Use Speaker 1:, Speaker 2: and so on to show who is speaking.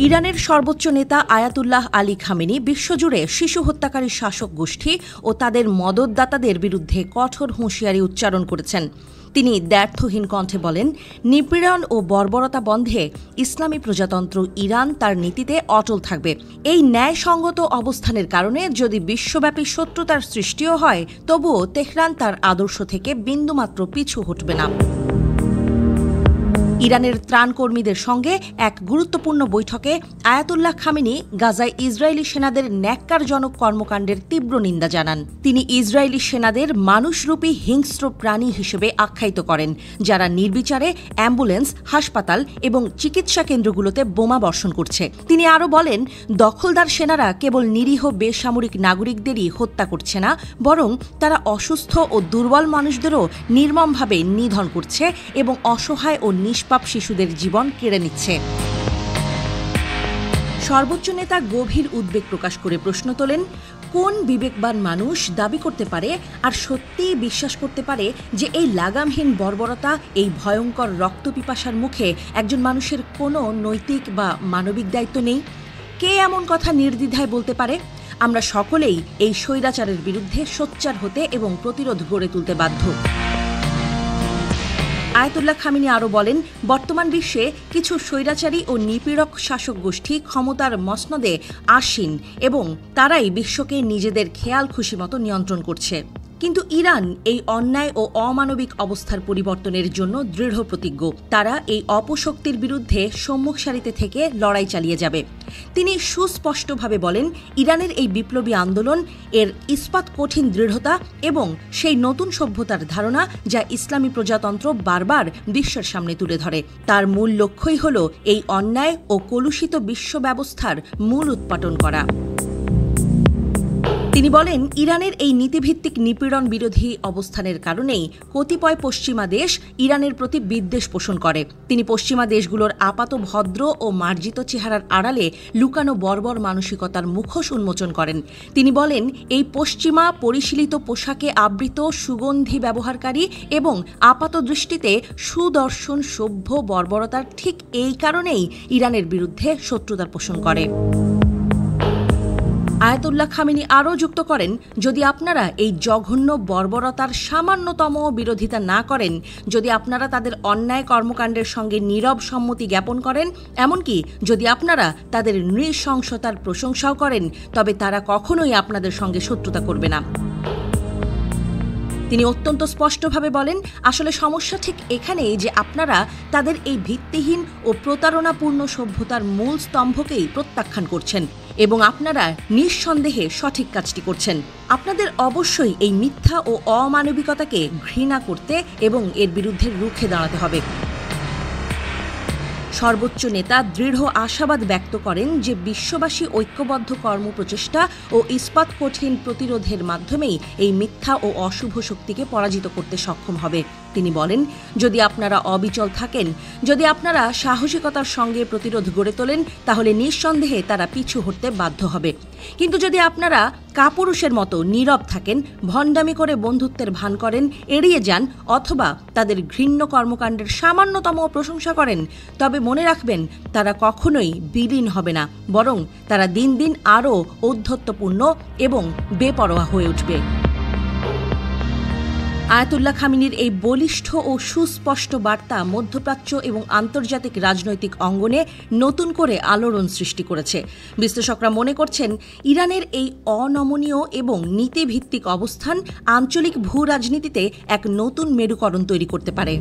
Speaker 1: ইরানের সর্বোচ্চ নেতা আয়াতুল্লাহ আলী খামেনি বিশ্বজুড়ে শিশু হত্যাকারী শাসক গোষ্ঠী ও তাদের মদতদাতাদের বিরুদ্ধে কঠোর হুঁশিয়ারি উচ্চারণ করেছেন। তিনি দ্ব্যর্থহীন কণ্ঠে বলেন, নিপীড়ন ও বর্বরতা বন্ধে ইসলামী প্রজাতন্ত্র ইরান তার নীতিতে অটল থাকবে। এই ন্যায়সঙ্গত অবস্থানের কারণে যদি বিশ্বব্যাপী শত্রুতার সৃষ্টিও হয়, তবুও তেহরান তার আদর্শ থেকে বিন্দুমাত্র পিছু হটবে না। ইরানের ত্রাণকর্মীদের সঙ্গে এক গুরুত্বপূর্ণ বৈঠকে আয়াতুল্লাহ খামেনি গাজায় ইসরায়েলি সেনাদের ন্যাক্কারজনক কর্মকাণ্ডের তীব্র নিন্দা জানান। তিনি ইসরায়েলি সেনাদের মানুষরূপী হিংস্র প্রাণী হিসেবে আখ্যায়িত করেন, যারা নির্বিচারে অ্যাম্বুলেন্স, হাসপাতাল এবং চিকিৎসা কেন্দ্রগুলোতে বোমা বর্ষণ করছে। তিনি আরও বলেন, দখলদার সেনারা কেবল নিরীহ বেসামরিক নাগরিকদেরই হত্যা করছে না, বরং তারা অসুস্থ ও দুর্বল মানুষদেরও নির্মমভাবে নিধন করছে এবং অসহায় ও নিষ্পাপ শিশুদের জীবন কেড়ে নিচ্ছে। সর্বোচ্চ নেতা গভীর উদ্বেগ প্রকাশ করে প্রশ্ন তোলেন, কোন বিবেকবান মানুষ দাবি করতে পারে আর সত্যিই বিশ্বাস করতে পারে যে এই লাগামহীন বর্বরতা, এই ভয়ঙ্কর রক্তপিপাসার মুখে একজন মানুষের কোনো নৈতিক বা মানবিক দায়িত্ব নেই? কে এমন কথা নির্দ্বিধায় বলতে পারে? আমরা সকলেই এই স্বৈরাচারের বিরুদ্ধে সোচ্চার হতে এবং প্রতিরোধ গড়ে তুলতে বাধ্য। আয়াতুল্লাহ খামেনি আরও বলেন, বর্তমান বিশ্বে কিছু স্বৈরাচারী ও নিপীড়ক শাসক গোষ্ঠী ক্ষমতার মসনদে আসীন এবং তারাই বিশ্বকে নিজেদের খেয়াল খুশি মতো নিয়ন্ত্রণ করছে। কিন্তু ইরান এই অন্যায় ও অমানবিক অবস্থার পরিবর্তনের জন্য দৃঢ় প্রতিজ্ঞ। তারা এই অপশক্তির বিরুদ্ধে সম্মুখ সারিতে থেকে লড়াই চালিয়ে যাবে। তিনি সুস্পষ্টভাবে বলেন, ইরানের এই বিপ্লবী আন্দোলন, এর ইস্পাত কঠিন দৃঢ়তা এবং সেই নতুন সভ্যতার ধারণা যা ইসলামী প্রজাতন্ত্র বারবার বিশ্বের সামনে তুলে ধরে, তার মূল লক্ষ্যই হল এই অন্যায় ও কলুষিত বিশ্ব ব্যবস্থার মূল উৎপাটন করা। তিনি বলেন, ইরানের এই নীতিভিত্তিক নিপীড়ন বিরোধী অবস্থানের কারণেই কতিপয় পশ্চিমা দেশ ইরানের প্রতি বিদ্বেষ পোষণ করে। তিনি পশ্চিমা দেশগুলোর আপাত ভদ্র ও মার্জিত চেহারার আড়ালে লুকানো বর্বর মানসিকতার মুখোশ উন্মোচন করেন। তিনি বলেন, এই পশ্চিমা পরিশীলিত পোশাকে আবৃত সুগন্ধি ব্যবহারকারী এবং আপাত দৃষ্টিতে সুদর্শন সভ্য বর্বরতার ঠিক এই কারণেই ইরানের বিরুদ্ধে শত্রুতা পোষণ করে। আয়াতুল্লাহ খামেনি আরও যুক্ত করেন, যদি আপনারা এই জঘন্য বর্বরতার সামান্যতম বিরোধিতা না করেন, যদি আপনারা তাদের অন্যায় কর্মকাণ্ডের সঙ্গে নীরব সম্মতি জ্ঞাপন করেন, এমনকি যদি আপনারা তাদের নৃশংসতার প্রশংসাও করেন, তবে তারা কখনোই আপনাদের সঙ্গে শত্রুতা করবে না। তিনি অত্যন্ত স্পষ্টভাবে বলেন, আসলে সমস্যা ঠিক এখানেই যে আপনারা তাদের এই ভিত্তিহীন ও প্রতারণাপূর্ণ সভ্যতার মূল স্তম্ভকেই প্রত্যাখ্যান করছেন এবং আপনারা নিঃসন্দেহে সঠিক কাজটি করছেন। আপনাদের অবশ্যই এই মিথ্যা ও অমানবিকতাকে ঘৃণা করতে এবং এর বিরুদ্ধে রুখে দাঁড়াতে হবে। সর্বোচ্চ নেতা দৃঢ় আশাবাদ ব্যক্ত করেন যে বিশ্ববাসী ঐক্যবদ্ধ কর্মপ্রচেষ্টা ও ইস্পাত কঠিন প্রতিরোধের মাধ্যমেই এই মিথ্যা ও অশুভ শক্তিকে পরাজিত করতে সক্ষম হবে। তিনি বলেন, যদি আপনারা অবিচল থাকেন, যদি আপনারা সাহসিকতার সঙ্গে প্রতিরোধ গড়ে তোলেন, তাহলে নিঃসন্দেহে তারা পিছু হটতে বাধ্য হবে। কিন্তু যদি আপনারা কাপুরুষের মতো নীরব থাকেন, ভণ্ডামি করে বন্ধুত্বের ভান করেন, এড়িয়ে যান অথবা তাদের ঘৃণ্য কর্মকাণ্ডের সামান্যতম প্রশংসা করেন, তবে মনে রাখবেন, তারা কখনোই বিলীন হবে না, বরং তারা দিন দিন আরও ঔদ্ধত্যপূর্ণ এবং বেপরোয়া হয়ে উঠবে। আয়াতুল্লাহ খামেনির এই বলিষ্ঠ ও সুস্পষ্ট বার্তা মধ্যপ্রাচ্য এবং আন্তর্জাতিক রাজনৈতিক অঙ্গনে নতুন করে আলোড়ন সৃষ্টি করেছে। বিশ্লেষকরা মনে করছেন, ইরানের এই অনমনীয় এবং নীতিভিত্তিক অবস্থান আঞ্চলিক ভূ রাজনীতিতে এক নতুন মেরুকরণ তৈরি করতে পারে।